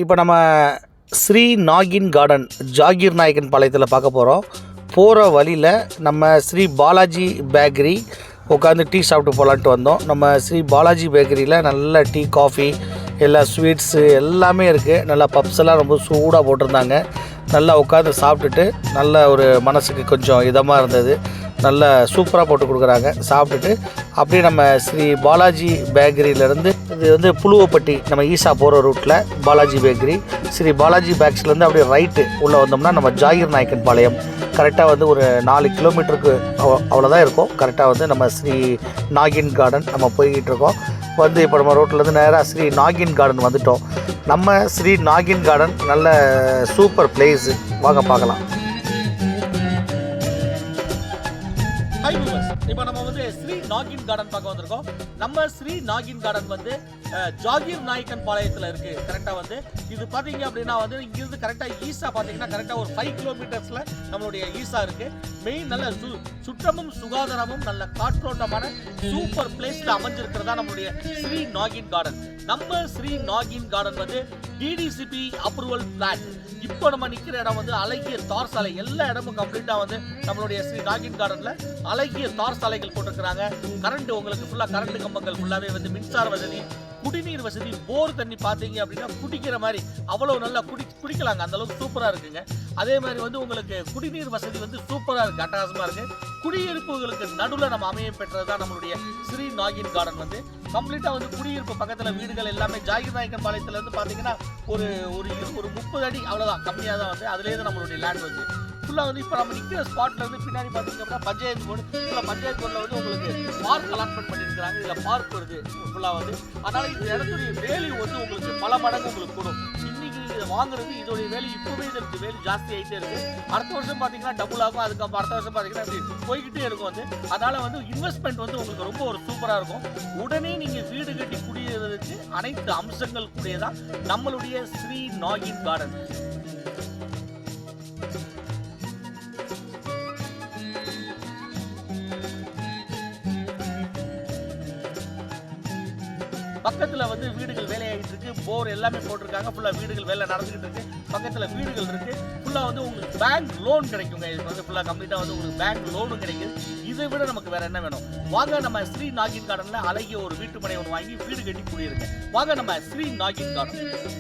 இப்போ நம்ம ஸ்ரீ நாகின் கார்டன் ஜாகீர் நாயக்கன் பாளையத்தில் பார்க்க போகிறோம். போகிற வழியில் நம்ம ஸ்ரீ பாலாஜி பேக்கரி உட்காந்து டீ சாப்பிட்டு போகலான்ட்டு வந்தோம். நம்ம ஸ்ரீ பாலாஜி பேக்கரியில் நல்ல டீ, காஃபி, எல்லா ஸ்வீட்ஸு எல்லாமே இருக்குது. நல்லா பப்ஸ் எல்லாம் ரொம்ப சூடாக போட்டிருந்தாங்க. நல்லா உட்காந்து சாப்பிட்டுட்டு நல்ல ஒரு மனசுக்கு கொஞ்சம் இதமாக இருந்தது. நல்ல சூப்பராக போட்டு கொடுக்குறாங்க. சாப்பிட்டுட்டு அப்படியே நம்ம ஸ்ரீ பாலாஜி பேக்கரியிலேருந்து இது வந்து புழுவப்பட்டி நம்ம ஈசா போகிற ரூட்டில் பாலாஜி பேக்கரி, ஸ்ரீ பாலாஜி பேக்ஸ்லேருந்து அப்படியே ரைட்டு உள்ளே வந்தோம்னா நம்ம ஜாகீர் நாயக்கன் பாளையம் கரெக்டாக வந்து ஒரு 4 கிலோமீட்டருக்கு அவ்வளோதான் இருக்கும். கரெக்டாக வந்து நம்ம ஸ்ரீ நாகின் கார்டன் நம்ம போய்கிட்டு இருக்கோம். வந்து இப்போ நம்ம ரோட்டிலேருந்து நேராக ஸ்ரீ நாகின் கார்டன் வந்துவிட்டோம். நம்ம ஸ்ரீ நாகின் கார்டன் நல்ல சூப்பர் பிளேஸு, வாங்க பார்க்கலாம். இப்போ நம்ம வந்து ஸ்ரீ நாகின் கார்டன் பார்க்க வந்திருக்கோம். நம்ம ஸ்ரீ நாகின் கார்டன் வந்து ஜாகீர் நாயக்கன் பாளையத்தில் இருக்குது. கரெக்டாக வந்து இது பார்த்தீங்க அப்படின்னா வந்து இங்கிருந்து கரெக்டாக ஈசா பார்த்தீங்கன்னா கரெக்டாக ஒரு 5 கிலோமீட்டர்ஸில் நம்மளுடைய ஈசா இருக்குது. மெயின் நல்ல சுற்றமும் சுகாதாரமும் நல்ல காற்றோட்டமான சூப்பர் பிளேஸில் அமைஞ்சிருக்கிறதா நம்மளுடைய ஸ்ரீ நாகின் கார்டன். நம்ம ஸ்ரீ நாகின் கார்டன் வந்து டிடிசிபி அப்ரூவல் பிளான். இப்போ நம்ம நிற்கிற இடம் வந்து அழகிய தார் சாலை. எல்லா இடமும் கம்ப்ளீட்டாக வந்து நம்மளுடைய ஸ்ரீ நாகின் கார்டனில் அழகிய தார் சாலைகள் போட்டிருக்கிறாங்க. கரண்ட் உங்களுக்கு ஃபுல்லாக கரண்ட் கம்பங்கள் ஃபுல்லாகவே வந்து மின்சார வசதி, குடிநீர் வசதி, போர் தண்ணி பார்த்தீங்க அப்படின்னா குடிக்கிற மாதிரி அவ்வளோ நல்லா குடிக்கலாங்க. அந்த அளவுக்கு சூப்பராக இருக்குங்க. அதே மாதிரி வந்து உங்களுக்கு குடிநீர் வசதி வந்து சூப்பராக இருக்குது, அட்டகாசமாக இருக்குது. குடியிருப்புகளுக்கு நடுவில் நம்ம அமைய பெற்றது தான் நம்மளுடைய ஸ்ரீ நாகின் கார்டன். வந்து கம்ப்ளீட்டாக வந்து குடியிருப்பு பக்கத்தில் வீடுகள் எல்லாமே ஜாகீர் நாயக்கன் பாளையத்துலேருந்து பார்த்தீங்கன்னா ஒரு 30 அடி அவ்வளோதான், கம்மியாக தான் வந்து அதுலேயே தான் நம்மளுடைய லேண்ட் வந்து ஃபுல்லாக வந்து இப்போ நம்ம நிற்கிற ஸ்பாட்டில் வந்து பின்னாடி பார்த்தீங்க அப்படின்னா பஞ்சாயத்து போர்டு. ஃபுல்லாக பஞ்சாயத்து போர்டில் வந்து உங்களுக்கு பார்க் அலாட்மெண்ட் பண்ணியிருக்கிறாங்க. இதில் பார்க் வருது ஃபுல்லாக வந்து. அதனால் இந்த இடத்துடைய வேல்யூ வந்து உங்களுக்கு பல மடங்கு உங்களுக்கு கூடும். இன்னைக்கு இதை வாங்குறது இதோடைய வேல்யூ இப்போவே இதற்கு வேல்யூ ஜாஸ்தி ஆகிட்டே இருக்குது. அடுத்த வருஷம் பார்த்தீங்கன்னா டபுள் ஆகும். அதுக்கப்புறம் அடுத்த வருஷம் பார்த்தீங்கன்னா இப்படி போய்கிட்டே இருக்கும் வந்து. அதனால் வந்து இன்வெஸ்ட்மெண்ட் வந்து உங்களுக்கு ரொம்ப ஒரு சூப்பராக இருக்கும். உடனே நீங்கள் வீடு கட்டி குடியேறதுக்கு அனைத்து அம்சங்கள் கூடியதான் நம்மளுடைய ஸ்ரீ நாகின் கார்டன். பக்கத்தில் வந்து வீடுகள் வேலையாகிட்டு இருக்கு. போர் எல்லாமே போட்டிருக்காங்க. ஃபுல்லாக வீடுகள் வேலை நடந்துகிட்டு இருக்கு. பக்கத்தில் வீடுகள் இருக்கு. ஃபுல்லாக வந்து உங்களுக்கு பேங்க் லோன் கிடைக்குங்க. இது வந்து ஃபுல்லாக கம்ப்ளீட்டாக வந்து உங்களுக்கு பேங்க் லோனும் கிடைக்குது. இதை விட நமக்கு வேற என்ன வேணும்? வாங்க நம்ம ஸ்ரீ நாகின் கார்டனில் அழகிய ஒரு வீட்டு மனை ஒன்று வாங்கி வீடு கட்டி குடியிருங்க. வாங்க நம்ம ஸ்ரீ நாகின் கார்டன்.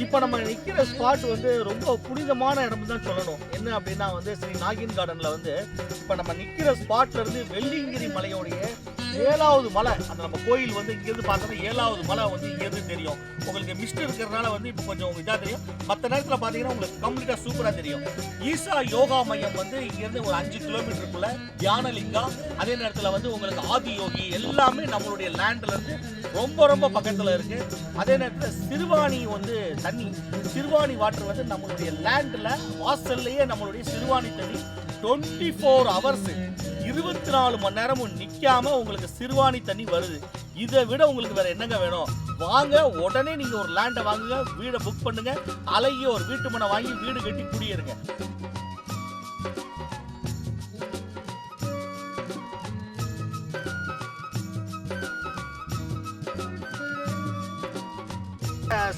இப்போ நம்ம நிற்கிற ஸ்பாட் வந்து ரொம்ப புனிதமான இடம் தான் சொல்லணும். என்ன அப்படின்னா வந்து ஸ்ரீ நாகின் கார்டனில் வந்து இப்போ நம்ம நிற்கிற ஸ்பாட்லேருந்து வெள்ளியங்கிரி மலையோடைய 7வது மலை, அந்த நம்ம கோயில் வந்து இங்கேருந்து பார்த்தோம்னா 7வது மலை வந்து இங்கேருந்து தெரியும். உங்களுக்கு மிஸ்ட் இருக்கிறதுனால வந்து இப்போ கொஞ்சம் இதாக தெரியும். மற்ற நேரத்தில் பார்த்தீங்கன்னா உங்களுக்கு கம்ப்ளீட்டாக சூப்பராக தெரியும். ஈசா யோகா மையம் வந்து இங்கேருந்து ஒரு 5 கிலோமீட்டருக்குள்ள தியானலிங்கா, அதே நேரத்தில் வந்து உங்களுக்கு ஆதி யோகி எல்லாமே நம்மளுடைய லேண்ட்லேருந்து ரொம்ப ரொம்ப பக்கத்தில் இருக்குது. அதே நேரத்தில் சிறுவாணி வந்து தண்ணி, சிறுவாணி வாட்டர் வந்து நம்மளுடைய லேண்டில் வாசல்லையே நம்மளுடைய சிறுவாணி தண்ணி 24 ஹவர்ஸ் 24 மணி நேரமும் நிற்காம உங்களுக்கு சிறுவாணி தண்ணி வருது. இதை விட உங்களுக்கு வேற என்னங்க வேணும்? வாங்க, உடனே நீங்க ஒரு லேண்டை வாங்குங்க, வீடை புக் பண்ணுங்க, அழகிய ஒரு வீட்டு மனை வாங்கி வீடு கட்டி குடியேறுங்க.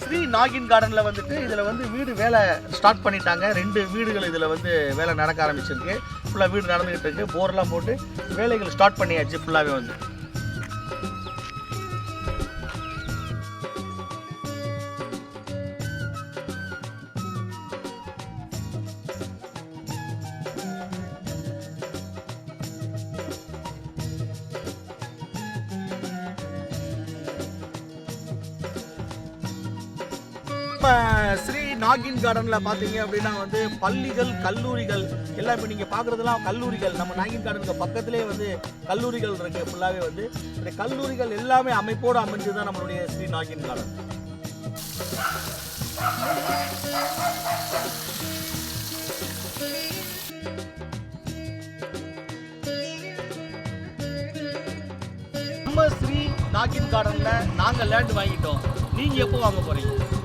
ஸ்ரீ நாகின் கார்டனில் வந்துட்டு இதில் வந்து வீடு வேலை ஸ்டார்ட் பண்ணிட்டாங்க. 2 வீடுகள் இதில் வந்து வேலை நடக்க ஆரம்பிச்சிருக்கு. ஃபுல்லாக வீடு நடந்துகிட்டு இருக்கு. போர்லாம் போட்டு வேலைகள் ஸ்டார்ட் பண்ணியாச்சு ஃபுல்லாகவே வந்து. ஸ்ரீ நாகின் கார்டனில் பார்த்தீங்க அப்படின்னா வந்து பள்ளிகள், கல்லூரிகள் எல்லாம் இப்போ நீங்கள் பார்க்குறதுலாம் கல்லூரிகள். நம்ம நாகின் கார்டனுக்கு பக்கத்துலேயே வந்து கல்லூரிகள் இருக்குது. ஃபுல்லாகவே வந்து இந்த கல்லூரிகள் எல்லாமே அமைப்போடு அமைஞ்சு தான் நம்மளுடைய ஸ்ரீ நாகின் கார்டன். நம்ம ஸ்ரீ நாகின் கார்டனில் நாங்கள் லேண்ட் வாங்கிட்டோம். நீங்கள் எப்போ வாங்க போகிறீங்க?